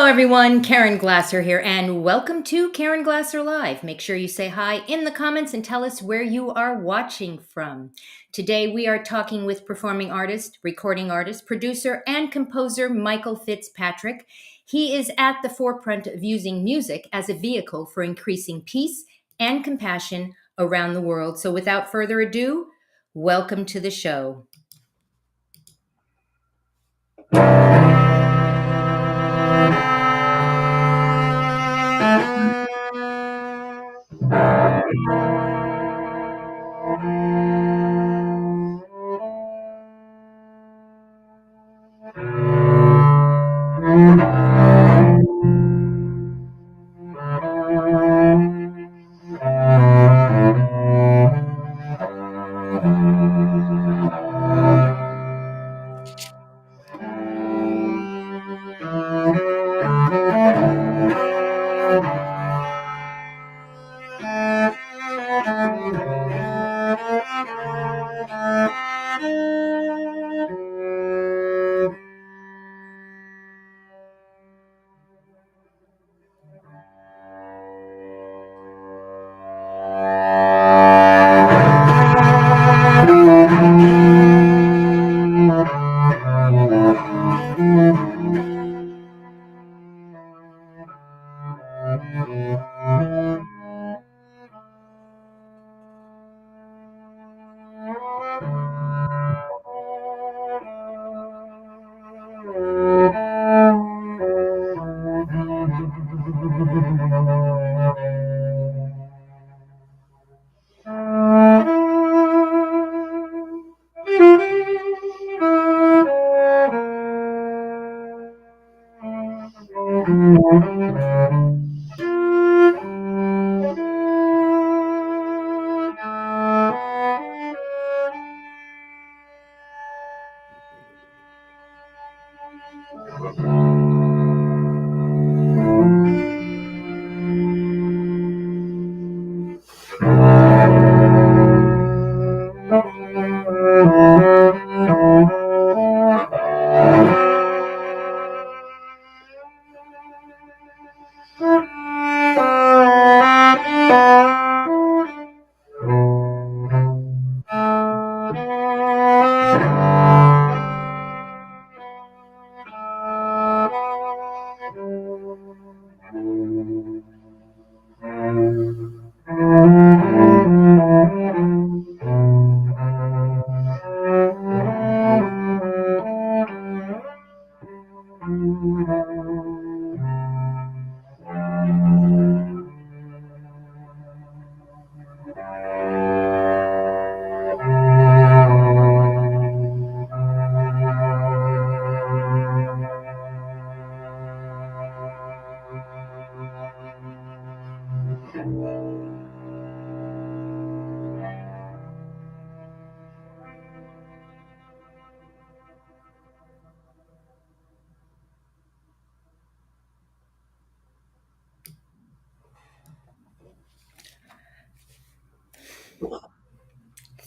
Hello, everyone. Caren Glasser here, and welcome to Caren Glasser Live. Make sure you say hi in the comments and tell us where you are watching from. Today, we are talking with performing artist, recording artist, producer, and composer Michael Fitzpatrick. He is at the forefront of using music as a vehicle for increasing peace and compassion around the world. So, without further ado, welcome to the show.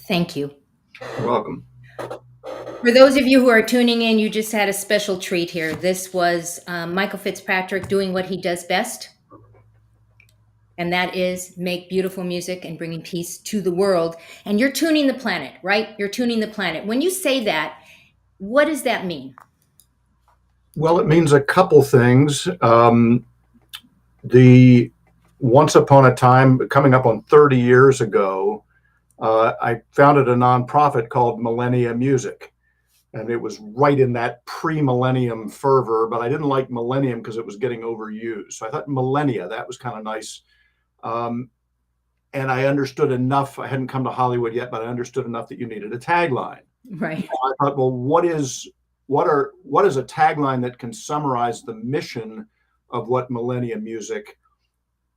Thank you. You're welcome. For those of you who are tuning in, you just had a special treat here. This was Michael Fitzpatrick doing what he does best, and that is make beautiful music and bringing peace to the world. And you're tuning the planet, right? You're tuning the planet. When you say that, what does that mean? Well, it means a couple things. The once upon a time, coming up on 30 years ago, I founded a nonprofit called Millennia Music. And it was right in that pre-millennium fervor, but I didn't like millennium because it was getting overused. So I thought millennia, that was kind of nice. And I understood enough. I hadn't come to Hollywood yet, but I understood enough that you needed a tagline. Right. I thought, well, what is a tagline that can summarize the mission of what Millennia Music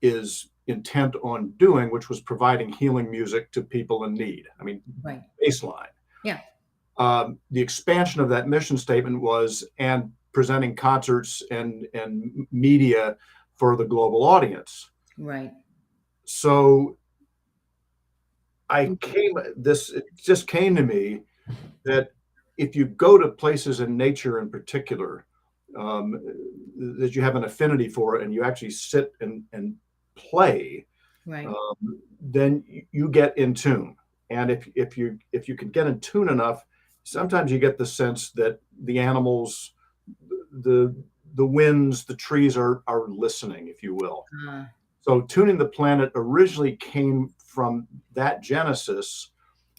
is intent on doing, which was providing healing music to people in need. I mean, Right. Baseline. Yeah. The expansion of that mission statement was and presenting concerts and media for the global audience. Right. So it just came to me that if you go to places in nature in particular, that you have an affinity for it and you actually sit and play, Right. then you get in tune. And if you can get in tune enough, sometimes you get the sense that the animals, the the winds, the trees are listening, if you will. Uh, So tuning the planet originally came from that genesis,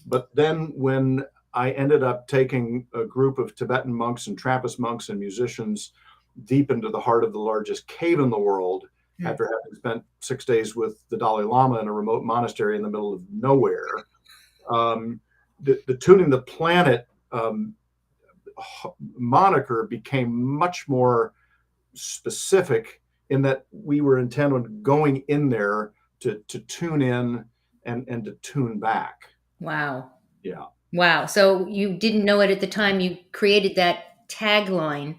but then when I ended up taking a group of Tibetan monks and Trappist monks and musicians deep into the heart of the largest cave in the world, hmm. after having spent 6 days with the Dalai Lama in a remote monastery in the middle of nowhere, the tuning the planet moniker became much more specific in that we were intent on going in there to tune in and to tune back. Wow. Yeah. Wow. So you didn't know it at the time you created that tagline,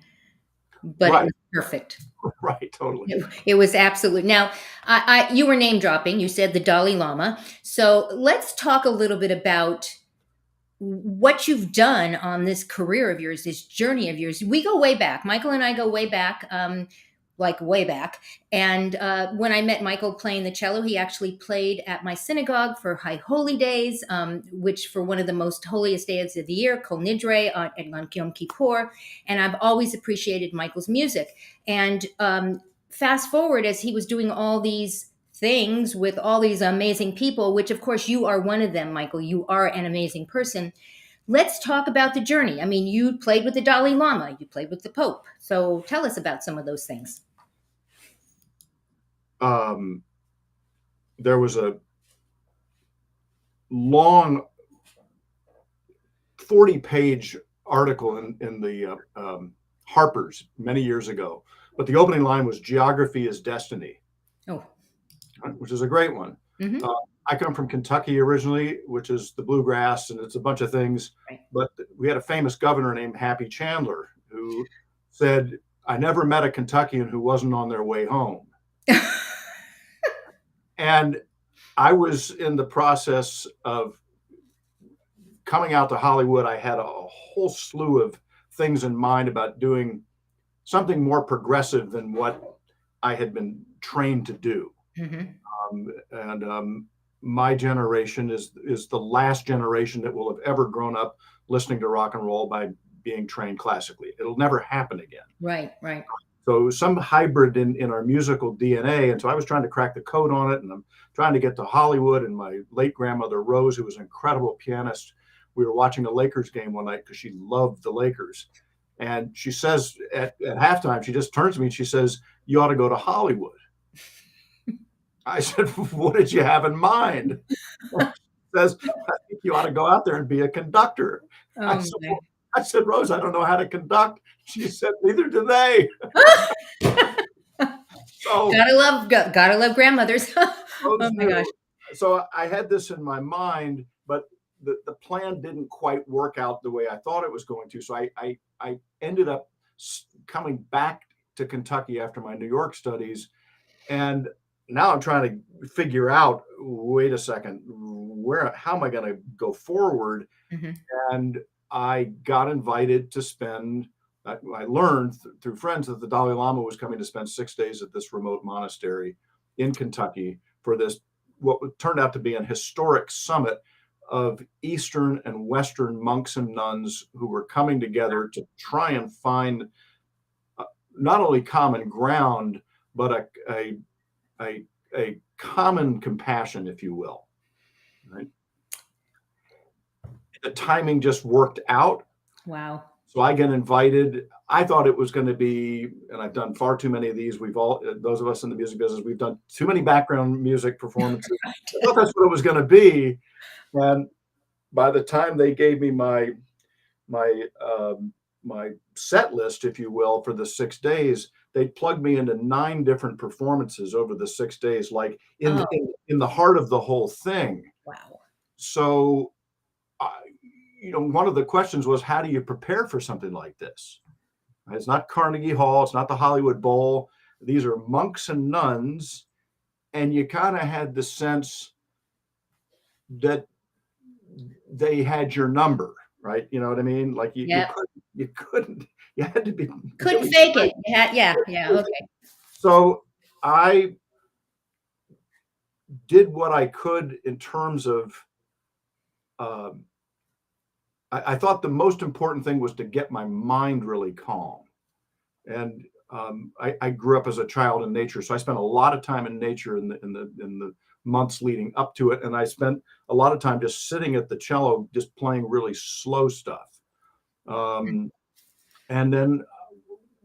but it Right. was perfect. Right. Totally. It was absolute. Now, you were name dropping. You said the Dalai Lama. So let's talk a little bit about what you've done on this career of yours, this journey of yours. We go way back. Michael and I go way back, like way back. And when I met Michael playing the cello, he actually played at my synagogue for High Holy Days, which for one of the most holiest days of the year, Kol Nidre on Yom Kippur. And I've always appreciated Michael's music. And fast forward as he was doing all these things with all these amazing people, which of course you are one of them, Michael. You are an amazing person. Let's talk about the journey. I mean, you played with the Dalai Lama, you played with the Pope. So tell us about some of those things. Um, there was a long 40-page article in the Harper's many years ago, but the opening line was "Geography is Destiny," Oh, which is a great one. mm-hmm. I come from Kentucky originally, which is the bluegrass, and it's a bunch of things. Right. But we had a famous governor named Happy Chandler who said, "I never met a Kentuckian who wasn't on their way home." And I was in the process of coming out to Hollywood. I had a whole slew of things in mind about doing something more progressive than what I had been trained to do. Mm-hmm. And my generation is the last generation that will have ever grown up listening to rock and roll by being trained classically. It'll never happen again. Right, right. So some hybrid in our musical DNA. And so I was trying to crack the code on it, and I'm trying to get to Hollywood. And my late grandmother, Rose, who was an incredible pianist, we were watching a Lakers game one night because she loved the Lakers. And she says at halftime, she just turns to me and she says, "You ought to go to Hollywood." I said, "What did you have in mind?" She says, "I think you ought to go out there and be a conductor." I Oh, said, well, I said, "Rose, I don't know how to conduct." She said, "Neither do they." So gotta love grandmothers. Oh Rose my gosh. knew. So I had this in my mind, but the plan didn't quite work out the way I thought it was going to. So I ended up coming back to Kentucky after my New York studies. And now I'm trying to figure out, wait a second, how am I going to go forward? Mm-hmm. And I got invited to spend, I learned through friends that the Dalai Lama was coming to spend 6 days at this remote monastery in Kentucky for this, what turned out to be an historic summit of Eastern and Western monks and nuns who were coming together to try and find not only common ground, but a common compassion, if you will. Right? The timing just worked out. Wow. So I get invited. I thought it was going to be, and I've done far too many of these. We've all, those of us in the music business, we've done too many background music performances. I thought that's what it was going to be. And by the time they gave me my set list, if you will, for the 6 days, they plugged me into 9 different performances over the 6 days, like in the heart of the whole thing. Wow. So, one of the questions was, how do you prepare for something like this? It's not Carnegie Hall. It's not the Hollywood Bowl. These are monks and nuns. And you kind of had the sense that they had your number, right? You know what I mean? Like you couldn't You had to be Couldn't really fake great. it. Yeah. Okay. So I did what I could in terms of, um, I thought the most important thing was to get my mind really calm. And I grew up as a child in nature, so I spent a lot of time in nature in the months leading up to it, and I spent a lot of time just sitting at the cello, just playing really slow stuff. Um, and then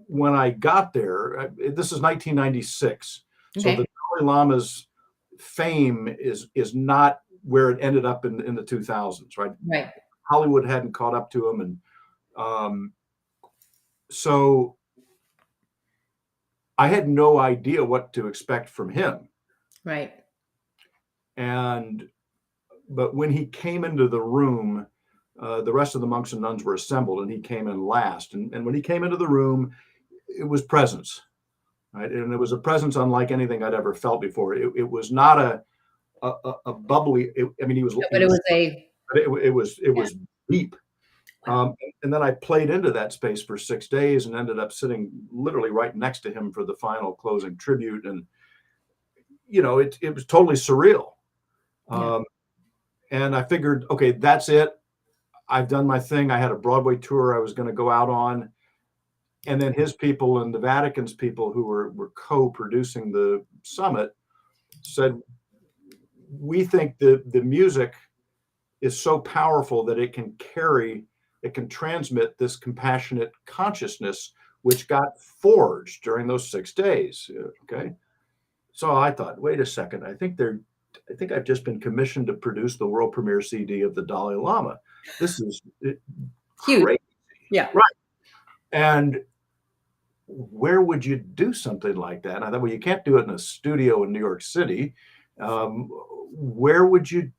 when I got there, this is 1996, so the Okay. Dalai Lama's fame is not where it ended up in the 2000s, right? Right. Hollywood hadn't caught up to him, and so I had no idea what to expect from him. Right. And but when he came into the room, the rest of the monks and nuns were assembled, and he came in last. And when he came into the room, it was presence, right? And it was a presence unlike anything I'd ever felt before. It was not a bubbly. I mean, he But it was. was a It yeah. was deep. Wow. And then I played into that space for 6 days and ended up sitting literally right next to him for the final closing tribute. And it was totally surreal. Yeah. Um, and I figured, okay, that's it. I've done my thing. I had a Broadway tour I was going to go out on. And then his people and the Vatican's people who were co-producing the summit said, we think the music is so powerful that it can transmit this compassionate consciousness, which got forged during those 6 days. Okay. So I thought, wait a second, I think I've just been commissioned to produce the world premiere CD of the Dalai Lama. This is Huge. crazy. Yeah. Right. And where would you do something like that? And I thought, well, you can't do it in a studio in New York City. Where would you?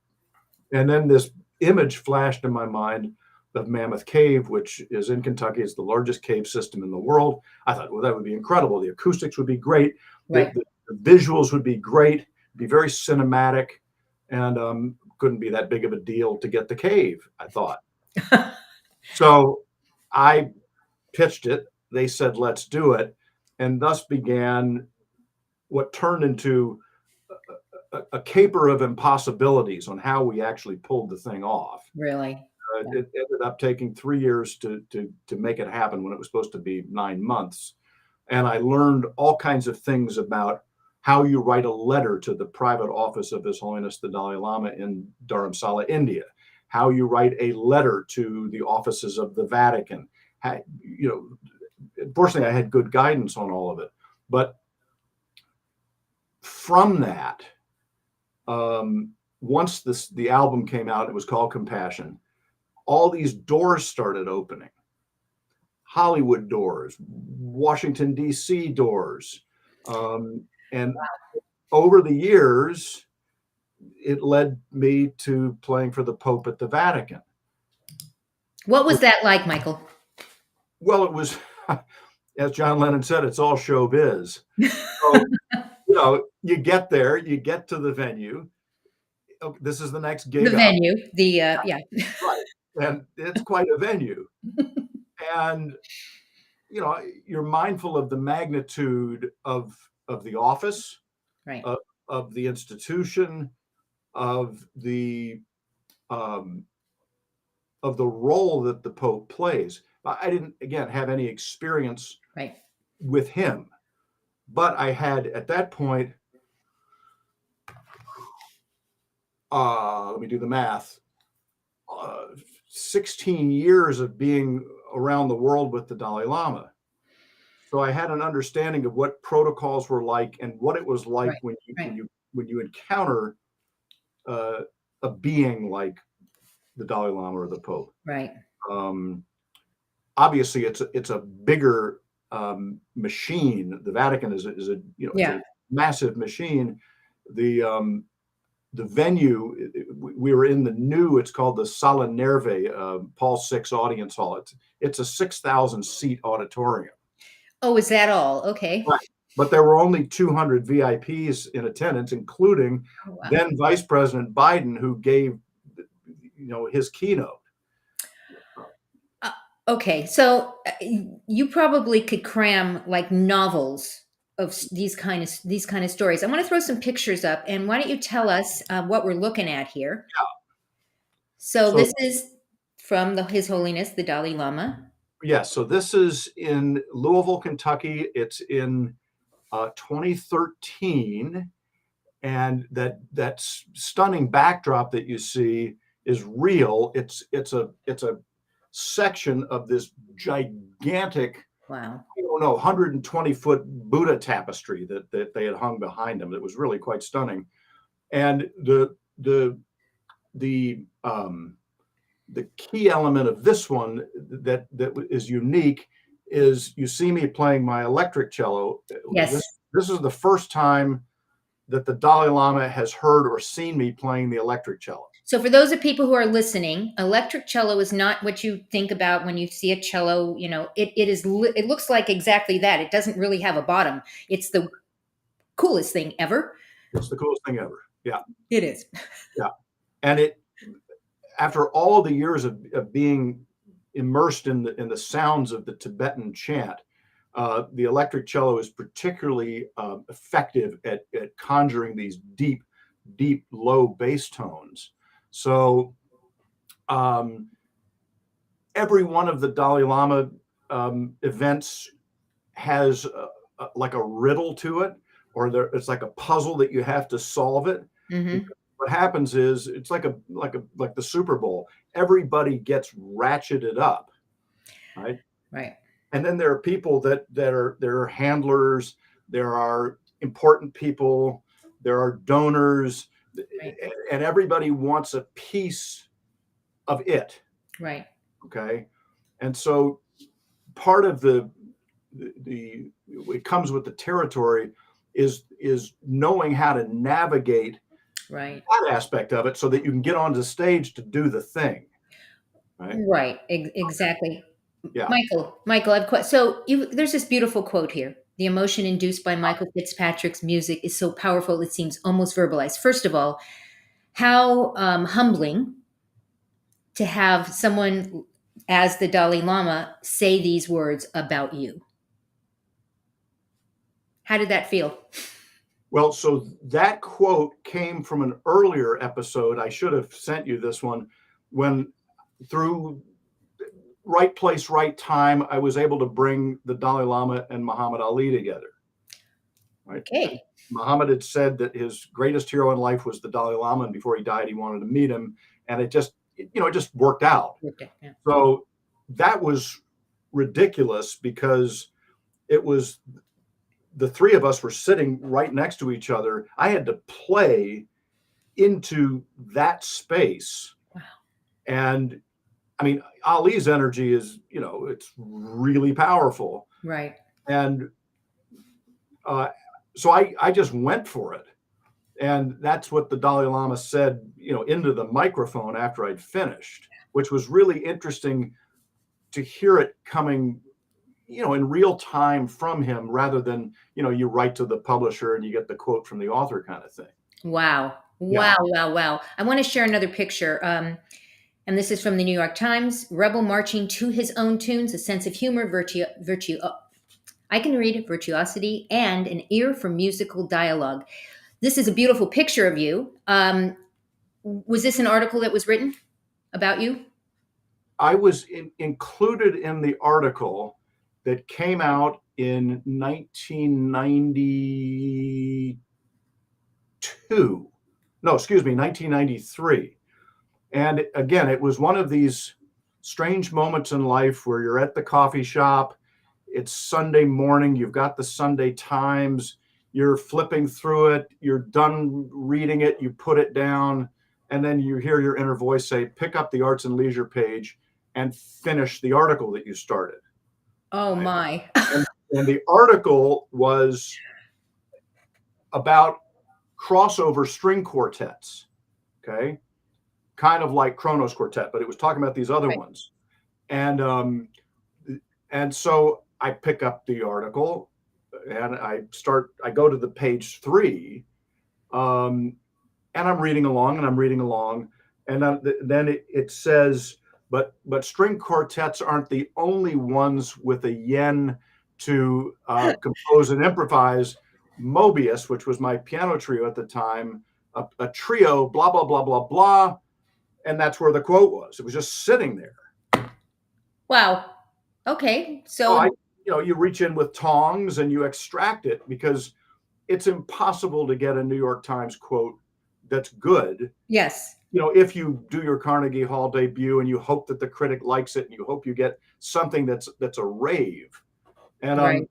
And then this image flashed in my mind of Mammoth Cave, which is in Kentucky. It's the largest cave system in the world. I thought, well, that would be incredible. The acoustics would be great. Right. The visuals would be great, be very cinematic, and couldn't be that big of a deal to get the cave, I thought. So I pitched it. They said, let's do it. And thus began what turned into a caper of impossibilities on how we actually pulled the thing off. Really. Yeah. It ended up taking 3 years to make it happen when it was supposed to be 9 months. And I learned all kinds of things about how you write a letter to the private office of His Holiness the Dalai Lama in Dharamsala, India, how you write a letter to the offices of the Vatican. Fortunately, I had good guidance on all of it. But from that, once the album came out, it was called Compassion. All these doors started opening. Hollywood doors, Washington, D.C. doors. And over the years, it led me to playing for the Pope at the Vatican. What was that like, Michael? Well, it was, as John Lennon said, it's all showbiz. So, you get there, you get to the venue. Oh, this is the next gig. The venue, yeah. Right. And it's quite a venue. And, you're mindful of the magnitude of the office, Right. of the institution, of the role that the Pope plays. I didn't, again, have any experience Right. with him, but I had at that point, let me do the math, 16 years of being around the world with the Dalai Lama. So I had an understanding of what protocols were like and what it was like Right. when you encounter a being like the Dalai Lama or the Pope. Right. Obviously, it's a bigger machine. The Vatican is it's a massive machine. The venue, we were in it's called the Sala Nerve, Paul VI Audience Hall. It's a 6,000 seat auditorium. Oh, is that all? Okay. Right. But there were only 200 VIPs in attendance, including then Vice President Biden, who gave his keynote. Okay, so you probably could cram like novels of these kind of stories. I want to throw some pictures up, and why don't you tell us what we're looking at here? So So this is from His Holiness the Dalai Lama. yes, so this is in Louisville, Kentucky. It's in 2013, and that stunning backdrop that you see is real. It's a section of this gigantic, Wow. I don't know, 120-foot Buddha tapestry that they had hung behind them. It was really quite stunning. And the the key element of this one that is unique is you see me playing my electric cello. Yes. This is the first time that the Dalai Lama has heard or seen me playing the electric cello. So for those of people who are listening, electric cello is not what you think about when you see a cello. You know, it looks like exactly that. It doesn't really have a bottom. It's the coolest thing ever. It's the coolest thing ever. Yeah, It is. yeah. And it, after all the years of being immersed in the sounds of the Tibetan chant, the electric cello is particularly effective at conjuring these deep, deep, low bass tones. So every one of the Dalai Lama events has like a riddle to it, or it's like a puzzle that you have to solve it. Mm-hmm. What happens is it's like the Super Bowl. Everybody gets ratcheted up, right? Right. And then there are people there are handlers, there are important people, there are donors, Right. and everybody wants a piece of it. Right. Okay, and so part of the it comes with the territory is knowing how to navigate Right. that aspect of it so that you can get onto the stage to do the thing, right? Right. Exactly. Yeah. Michael, there's this beautiful quote here. The emotion induced by Michael Fitzpatrick's music is so powerful it seems almost verbalized. First of all, how humbling to have someone as the Dalai Lama say these words about you. How did that feel? Well, so that quote came from an earlier episode. I should have sent you this one when, through right place, right time, I was able to bring the Dalai Lama and Muhammad Ali together. Right. Okay. Muhammad had said that his greatest hero in life was the Dalai Lama, and before he died, he wanted to meet him, and it just worked out. Okay. Yeah. So that was ridiculous because it was the three of us were sitting right next to each other. I had to play into that space. Wow. And I mean, Ali's energy is, it's really powerful. Right. And so I just went for it. And that's what the Dalai Lama said, into the microphone after I'd finished, which was really interesting to hear it coming, in real time from him rather than, you write to the publisher and you get the quote from the author kind of thing. Wow. Yeah. Wow. I want to share another picture. And this is from the New York Times. Rebel marching to his own tunes, a sense of humor, I can read virtuosity, and an ear for musical dialogue. This is a beautiful picture of you. Was this an article that was written about you? I was included in the article that came out in 1992. No, excuse me, 1993. And again, it was one of these strange moments in life where you're at the coffee shop. It's Sunday morning. You've got the Sunday Times. You're flipping through it. You're done reading it. You put it down. And then you hear your inner voice say, pick up the arts and leisure page and finish the article that you started. Oh, my. And the article was about crossover string quartets. Okay. Kind of like Kronos Quartet, but it was talking about these other ones. And so I pick up the article and I go to the page 3, and I'm reading along. And then it says, but string quartets aren't the only ones with a yen to compose and improvise. Mobius, which was my piano trio at the time, a trio, blah, blah, blah, blah, blah. And that's where the quote was. It was just sitting there. Wow. Okay. So So you reach in with tongs and you extract it, because it's impossible to get a New York Times quote that's good. yes. If you do your Carnegie Hall debut and you hope that the critic likes it and you hope you get something that's a rave. And Right.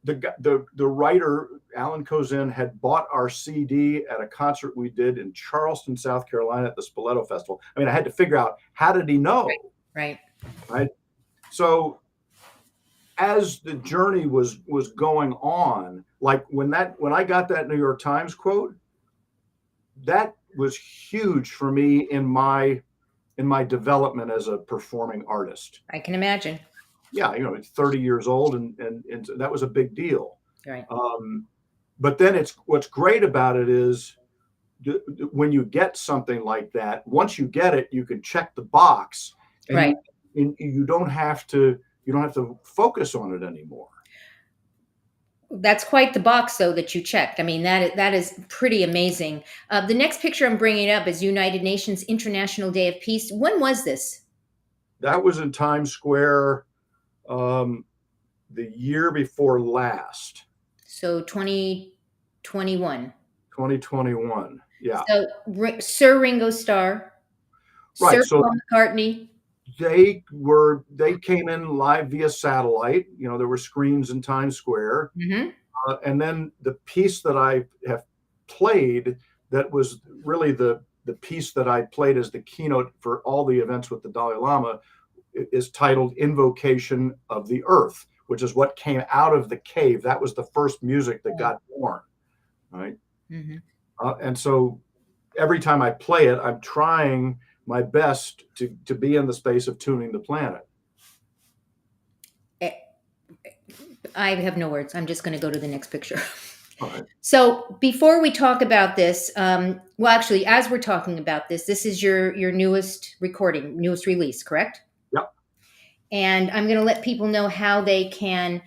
the writer, Alan Kozin, had bought our CD at a concert we did in Charleston, South Carolina at the Spoleto Festival. I mean, I had to figure out, how did he know? Right. Right. So as the journey was going on, like when I got that New York Times quote, that was huge for me in my development as a performing artist. I can imagine. Yeah, it's 30 years old, and that was a big deal. Right. But then what's great about it is when you get something like that, once you get it, you can check the box, and Right. you don't have to focus on it anymore. That's quite the box, though, that you checked. I mean, that is pretty amazing. The next picture I'm bringing up is United Nations International Day of Peace. When was this? That was in Times Square, the year before last. So 2021. 2021. Yeah. So Sir Ringo Starr, Right. Sir So Paul McCartney. they came in live via satellite. There were screens in Times Square. Mm-hmm. And then the piece that I have played, that was really the piece that I played as the keynote for all the events with the Dalai Lama, is titled Invocation of the Earth, which is what came out of the cave. That was the first music that got born, right? Mm-hmm. And so every time I play it, I'm trying my best to be in the space of tuning the planet. I have no words. I'm just going to go to the next picture. All right. So before we talk about this, well, actually, as we're talking about this is your newest recording, newest release, correct? Yep. And I'm going to let people know how they can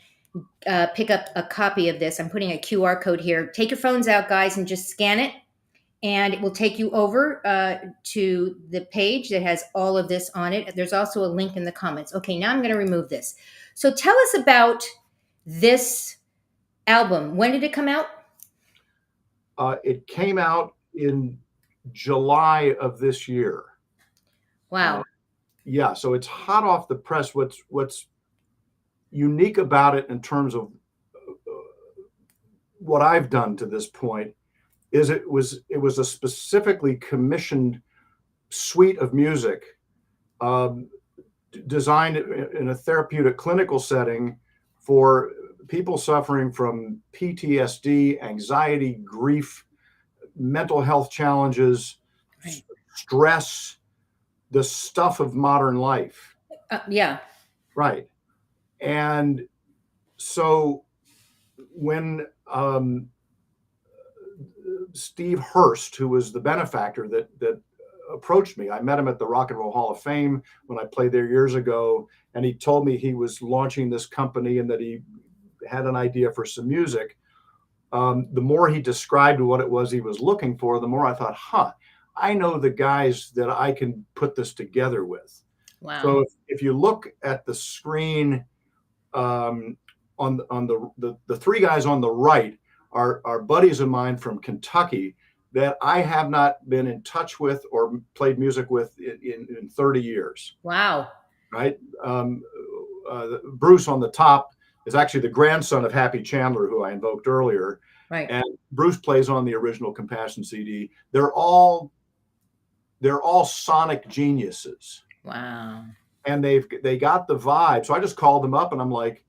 pick up a copy of this. I'm putting a QR code here. Take your phones out, guys, and just scan it. And it will take you over to the page that has all of this on it. There's also a link in the comments. Okay, now I'm going to remove this. So tell us about this album. When did it come out? It came out in July of this year. Wow. Yeah, so it's hot off the press. What's unique about it in terms of what I've done to this point is it was a specifically commissioned suite of music, designed in a therapeutic clinical setting for people suffering from PTSD, anxiety, grief, mental health challenges, Right. stress, the stuff of modern life. Yeah. Right. And so when Steve Hurst, who was the benefactor that approached me, I met him at the Rock and Roll Hall of Fame when I played there years ago, and he told me he was launching this company and that he had an idea for some music. The more he described what it was he was looking for, the more I thought, I know the guys that I can put this together with. Wow. So if you look at the screen, on the three guys on the right are buddies of mine from Kentucky that I have not been in touch with or played music with in 30 years. Wow. Right. Bruce on the top is actually the grandson of Happy Chandler, who I invoked earlier. Right. And Bruce plays on the original Compassion CD. They're all sonic geniuses. Wow. And they got the vibe. So I just called them up and I'm like,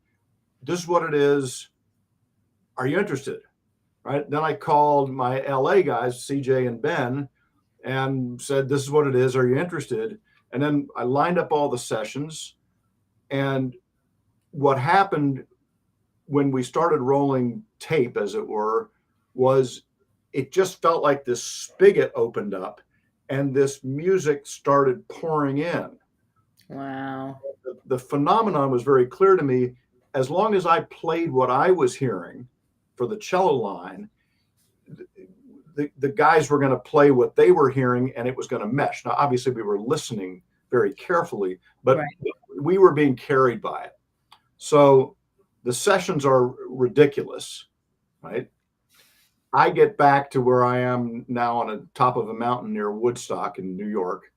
this is what it is. Are you interested? Right. Then I called my LA guys, CJ and Ben, and said, this is what it is. Are you interested? And then I lined up all the sessions. And what happened when we started rolling tape, as it were, was it just felt like this spigot opened up and this music started pouring in. Wow. The phenomenon was very clear to me. As long as I played what I was hearing for the cello line, the guys were going to play what they were hearing, and it was going to mesh. Now, obviously, we were listening very carefully, but Right. we were being carried by it. So the sessions are ridiculous, right? I get back to where I am now on the top of a mountain near Woodstock in New York,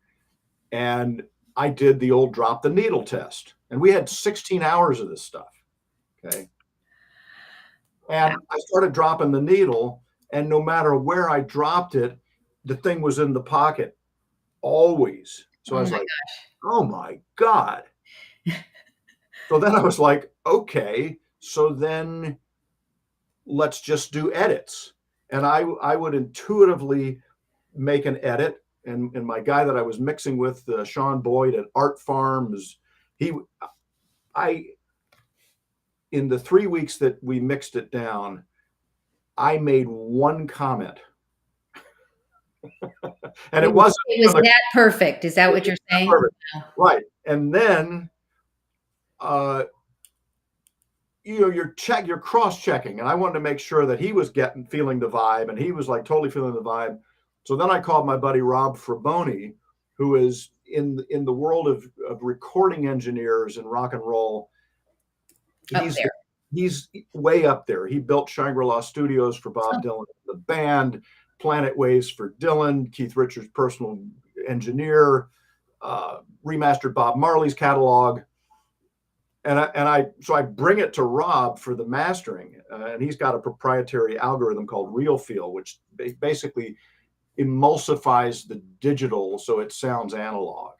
and I did the old drop the needle test, and we had 16 hours of this stuff. Okay. And I started dropping the needle, and no matter where I dropped it, the thing was in the pocket always. So I Oh was my like, oh my God. So then I was like, okay, so then let's just do edits. And I would intuitively make an edit. And my guy that I was mixing with, Sean Boyd at Art Farms, he, I, in the 3 weeks that we mixed it down, I made one comment. And it wasn't It was that perfect. Is that what you're saying? perfect. Right. And then you're cross-checking, and I wanted to make sure that he was feeling the vibe, and he was like totally feeling the vibe. So then I called my buddy Rob Fraboni, who is in the world of recording engineers and rock and roll. He's way up there. He built Shangri-La Studios for Bob Dylan, the band, Planet Waves for Dylan, Keith Richards' personal engineer, remastered Bob Marley's catalog. So I bring it to Rob for the mastering, and he's got a proprietary algorithm called Real Feel, which basically emulsifies the digital so it sounds analog.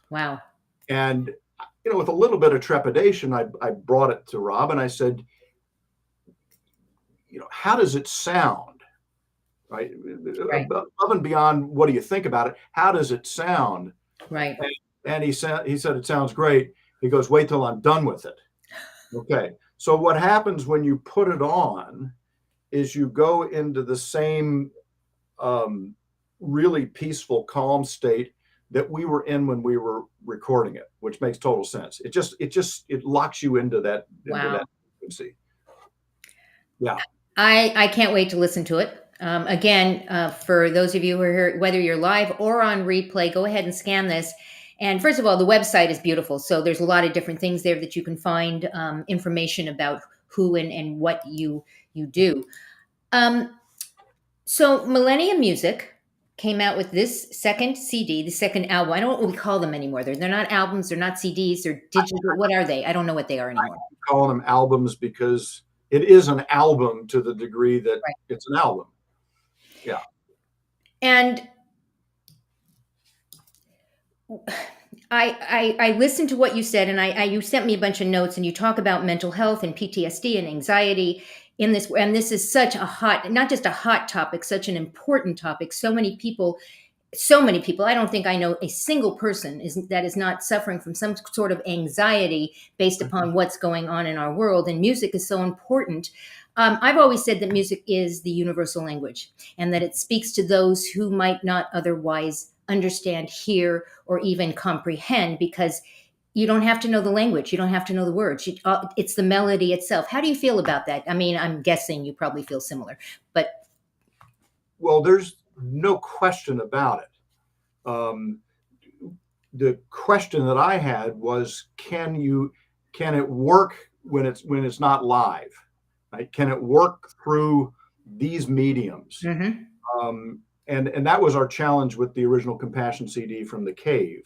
Wow. And with a little bit of trepidation, I brought it to Rob and I said, how does it sound? Right? Above and beyond, what do you think about it? How does it sound? Right. And he said it sounds great. He goes, wait till I'm done with it. Okay. So what happens when you put it on is you go into the same really peaceful, calm state that we were in when we were recording it, which makes total sense. It locks you into that, into that frequency. Yeah. I can't wait to listen to it. Again, for those of you who are here, whether you're live or on replay, go ahead and scan this. And first of all, the website is beautiful. So there's a lot of different things there that you can find information about who and what you do. So Millennia Music came out with this second CD, the second album. I don't know what we call them anymore. They're not albums. They're not CDs. They're digital. What are they? I don't know what they are anymore. I'm calling them albums because it is an album to the degree that it's an album. Yeah. And I listened to what you said, and you sent me a bunch of notes, and you talk about mental health and PTSD and anxiety in this, and this is such a hot, not just a hot topic, such an important topic. So many people, I don't think I know a single person that is not suffering from some sort of anxiety based upon what's going on in our world, and music is so important. I've always said that music is the universal language, and that it speaks to those who might not otherwise understand, hear, or even comprehend, because you don't have to know the language. You don't have to know the words. It's the melody itself. How do you feel about that? I mean, I'm guessing you probably feel similar, but. Well, there's no question about it. The question that I had was, can it work when it's not live? Right? Can it work through these mediums? Mm-hmm. And that was our challenge with the original Compassion CD from the Cave,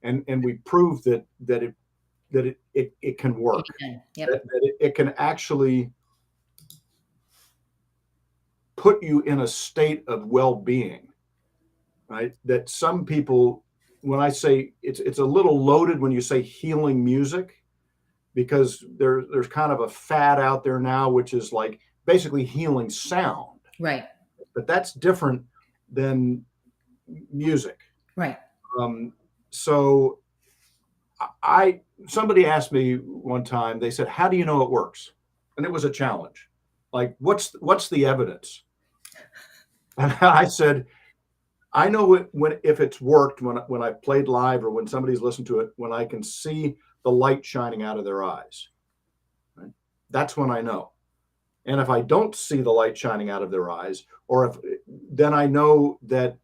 and we proved that it can work. That it can actually put you in a state of well-being, right? That some people, when I say it's a little loaded when you say healing music, because there's kind of a fad out there now, which is like basically healing sound. Right. But that's different than music. Right. So somebody asked me one time, they said, how do you know it works? And it was a challenge. Like, what's the evidence? And I said, I know it when if it's worked when I played live or when somebody's listened to it, when I can see the light shining out of their eyes. Right? That's when I know. And if I don't see the light shining out of their eyes, or if then I know that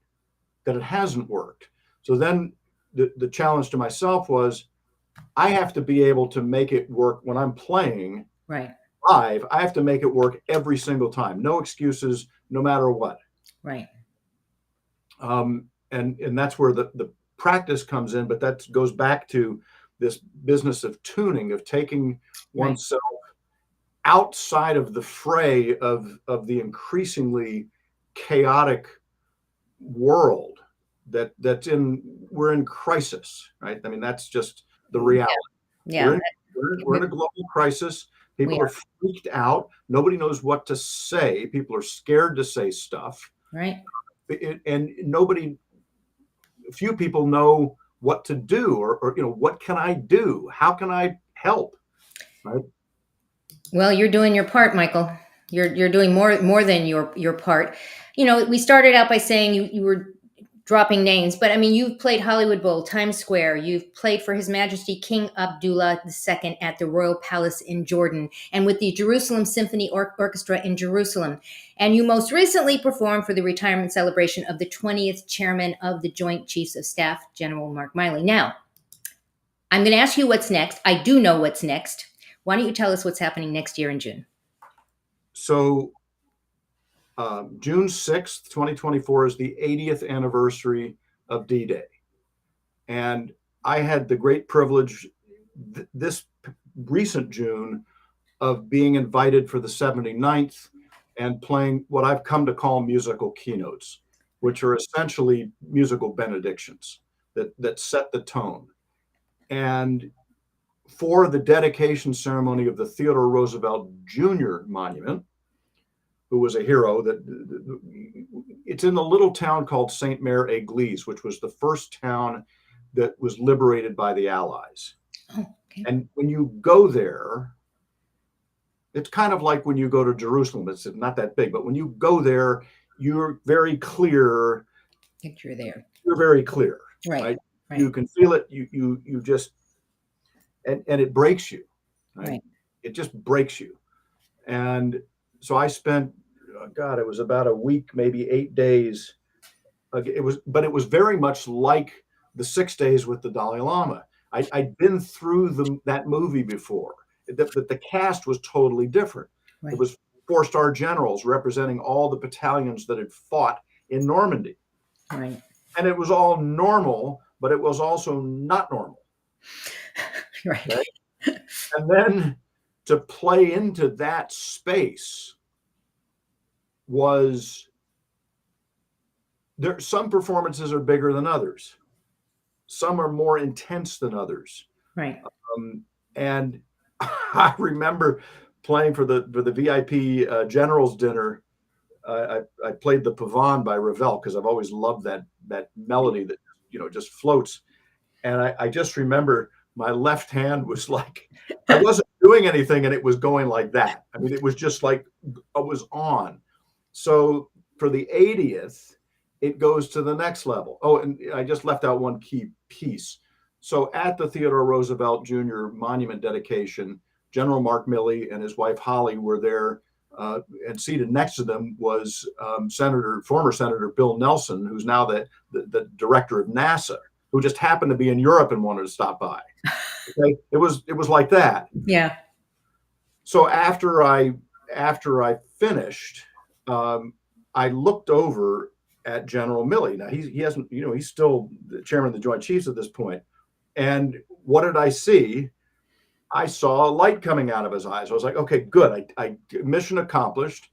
it hasn't worked. So then the challenge to myself was I have to be able to make it work when I'm playing Right. live. I have to make it work every single time. No excuses, no matter what. Right. And that's where the practice comes in, but that goes back to this business of tuning, of taking oneself outside of the fray of the increasingly chaotic world we're in crisis, right? I mean, that's just the reality. Yeah. We're in a global crisis. People are freaked out. Nobody knows what to say. People are scared to say stuff. Right. And few people know what to do, or what can I do? How can I help? Right. Well, you're doing your part, Michael. You're doing more than your part. We started out by saying you were dropping names, but I mean, you've played Hollywood Bowl, Times Square. You've played for His Majesty King Abdullah II at the Royal Palace in Jordan, and with the Jerusalem Symphony Orchestra in Jerusalem. And you most recently performed for the retirement celebration of the 20th Chairman of the Joint Chiefs of Staff, General Mark Milley. Now, I'm going to ask you what's next. I do know what's next. Why don't you tell us what's happening next year in June? So June 6th, 2024 is the 80th anniversary of D-Day. And I had the great privilege this recent June of being invited for the 79th and playing what I've come to call musical keynotes, which are essentially musical benedictions that set the tone. And for the dedication ceremony of the Theodore Roosevelt Jr. Monument, who was a hero, it's in a little town called Saint Mère Église, which was the first town that was liberated by the Allies. Oh, okay. And when you go there, it's kind of like when you go to Jerusalem. It's not that big, but when you go there, you're very clear. You're there. You're very clear, right? You can feel it. You just, and it breaks you, right? It just breaks you. And so I spent, it was about a week, maybe 8 days. It was very much like the 6 days with the Dalai Lama. I'd been through that movie before. The cast was totally different. Right. It was 4-star generals representing all the battalions that had fought in Normandy. Right. And it was all normal, but it was also not normal. Right. Okay? And then to play into that space was there. Some performances are bigger than others. Some are more intense than others. Right. And I remember playing for the VIP generals dinner. I played the Pavane by Ravel because I've always loved that melody that just floats. And I just remember my left hand was like, I wasn't doing anything and it was going like that. I mean, it was just like I was on. So for the 80th, it goes to the next level. Oh, and I just left out one key piece. So at the Theodore Roosevelt Jr. Monument dedication, General Mark Milley and his wife Holly were there, and seated next to them was former Senator Bill Nelson, who's now the director of NASA, who just happened to be in Europe and wanted to stop by. Okay? It was like that. Yeah. So after I finished, I looked over at General Milley. Now he hasn't, he's still the chairman of the Joint Chiefs at this point. And what did I see? I saw a light coming out of his eyes. I was like, okay, good. I mission accomplished.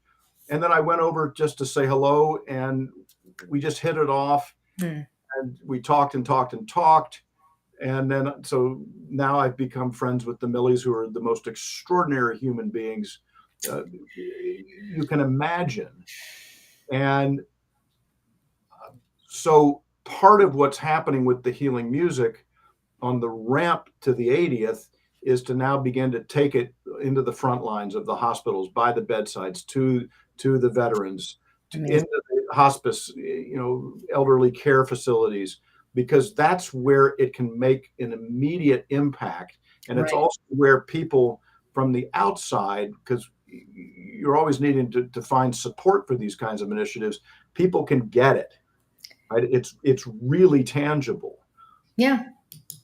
And then I went over just to say hello, and we just hit it off. And we talked and talked and talked. And then, so now I've become friends with the Millies, who are the most extraordinary human beings you can imagine. And so part of what's happening with the healing music on the ramp to the 80th is to now begin to take it into the front lines of the hospitals, by the bedsides, to the veterans, into hospice, elderly care facilities, because that's where it can make an immediate impact. And it's Right. also where people from the outside, because you're always needing to find support for these kinds of initiatives, people can get it, right? It's really tangible. Yeah.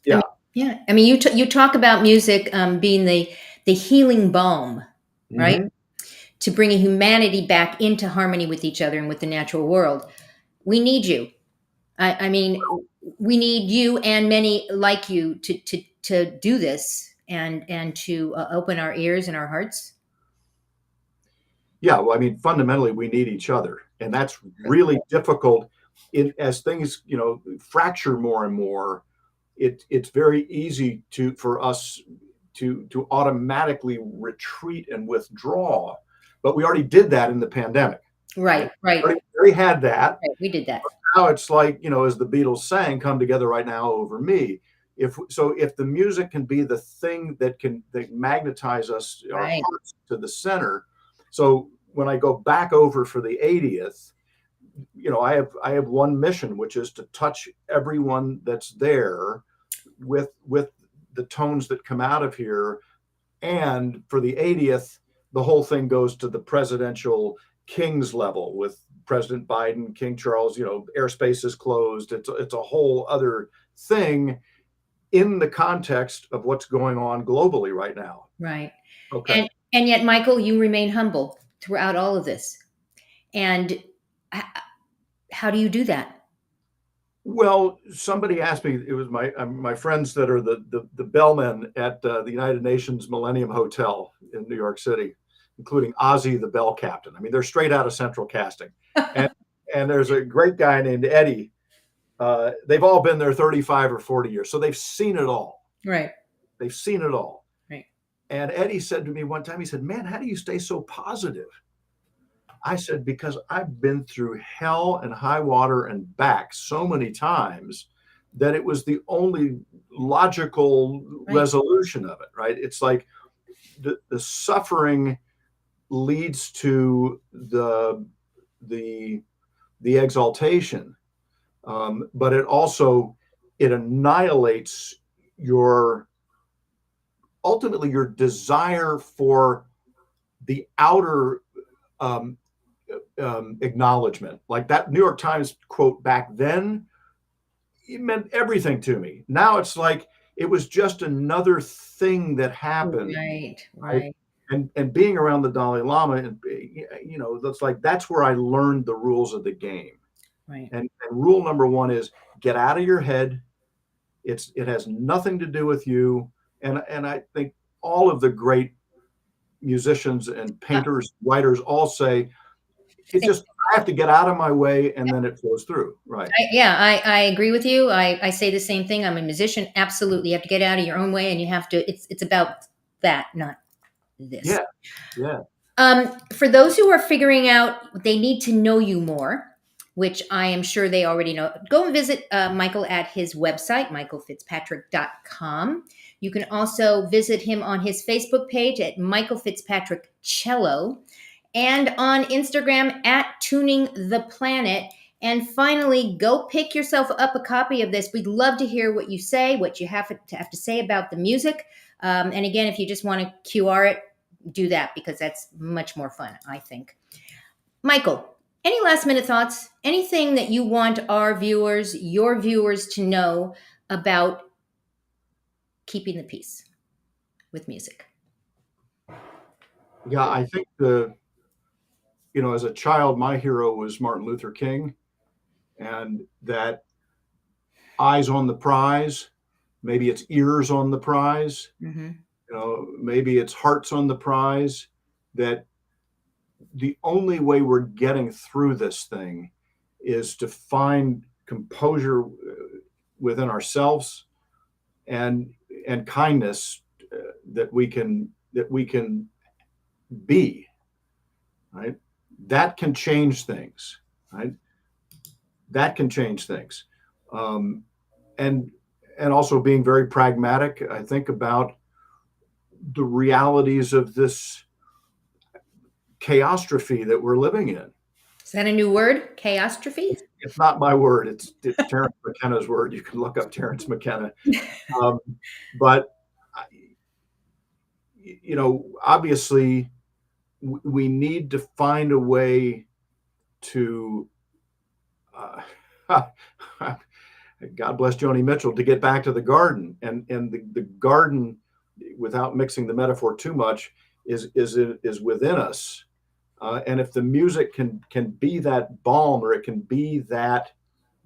Yeah. Yeah. I mean, you talk about music being the healing balm, right? Mm-hmm. To bringing humanity back into harmony with each other and with the natural world. We need you. I mean, we need you and many like you to do this and to open our ears and our hearts. Yeah, well, I mean, fundamentally, we need each other, and that's really difficult. As things, fracture more and more, it's very easy for us to automatically retreat and withdraw. But we already did that in the pandemic. Right. Right. We already had that. Right. We did that. Now it's like, as the Beatles sang, "Come together right now over me." If the music can be the thing that magnetize us, our Right. hearts to the center. So when I go back over for the 80th, I have one mission, which is to touch everyone that's there with the tones that come out of here. And for the 80th, the whole thing goes to the presidential king's level with President Biden, King Charles. Airspace is closed. It's a whole other thing in the context of what's going on globally right now. Right. Okay. And yet, Michael, you remain humble throughout all of this. And how do you do that? Well, somebody asked me. It was my friends that are the bellmen at the United Nations Millennium Hotel in New York City, including Ozzy, the bell captain. I mean, they're straight out of Central Casting. And there's a great guy named Eddie. They've all been there 35 or 40 years, so they've seen it all. Right. They've seen it all. Right. And Eddie said to me one time, he said, "Man, how do you stay so positive?" I said, "Because I've been through hell and high water and back so many times that it was the only logical resolution of it," right? It's like the suffering leads to the exaltation, but it annihilates ultimately your desire for the outer acknowledgement. Like that New York Times quote back then, it meant everything to me. Now it's like it was just another thing that happened. Right. And being around the Dalai Lama, and that's where I learned the rules of the game. Right. And rule number one is get out of your head. It has nothing to do with you. And I think all of the great musicians and painters, writers all say, I have to get out of my way, and then it flows through. Right. I agree with you. I say the same thing. I'm a musician. Absolutely. You have to get out of your own way, and you have to, it's about that, not this. Yeah. Yeah. For those who are figuring out they need to know you more, which I am sure they already know, go and visit Michael at his website, michaelfitzpatrick.com. You can also visit him on his Facebook page at Michael Fitzpatrick Cello, and on Instagram at Tuning the Planet. And finally, go pick yourself up a copy of this. We'd love to hear what you say, what you have to say about the music. And again, if you just want to QR it, do that, because that's much more fun, I think. Michael, any last minute thoughts? Anything that you want your viewers to know about keeping the peace with music? Yeah, I think as a child, my hero was Martin Luther King, and that eyes on the prize, maybe it's ears on the prize, maybe it's hearts on the prize, that the only way we're getting through this thing is to find composure within ourselves and kindness that we can be, right? That can change things, right? That can change things. And also being very pragmatic, I think, about the realities of this chaostrophe that we're living in. Is that a new word? Chaostrophe? It's not my word. It's Terence McKenna's word. You can look up Terence McKenna. Um, but obviously, we need to find a way to. God bless Joni Mitchell, to get back to the garden, and the garden, without mixing the metaphor too much, is within us. And if the music can be that balm, or it can be that,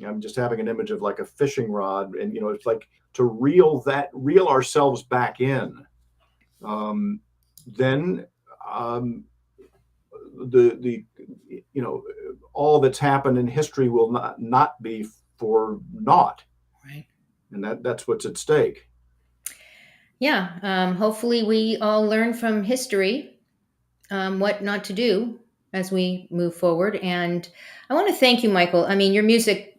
I'm just having an image of like a fishing rod, and it's like to reel ourselves back in. Then the all that's happened in history will not be for naught. Right. And that's what's at stake. Yeah. Hopefully, we all learn from history what not to do as we move forward. And I want to thank you, Michael. I mean, your music,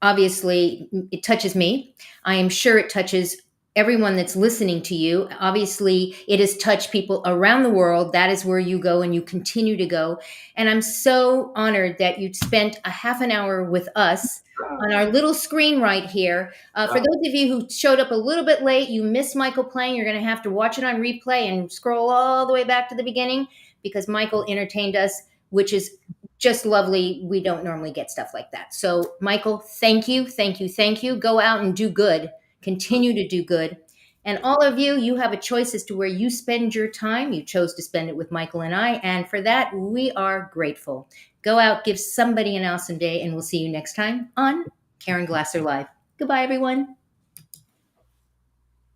obviously, it touches me. I am sure it touches everyone that's listening to you. Obviously, it has touched people around the world. That is where you go and you continue to go. And I'm so honored that you spent a half an hour with us on our little screen right here. For those of you who showed up a little bit late, you missed Michael playing. You're going to have to watch it on replay and scroll all the way back to the beginning, because Michael entertained us, which is just lovely. We don't normally get stuff like that. So, Michael, thank you, thank you, thank you. Go out and do good. Continue to do good. And all of you, you have a choice as to where you spend your time. You chose to spend it with Michael and I, and for that, we are grateful. Go out, give somebody an awesome day, and we'll see you next time on Caren Glasser Live. Goodbye, everyone.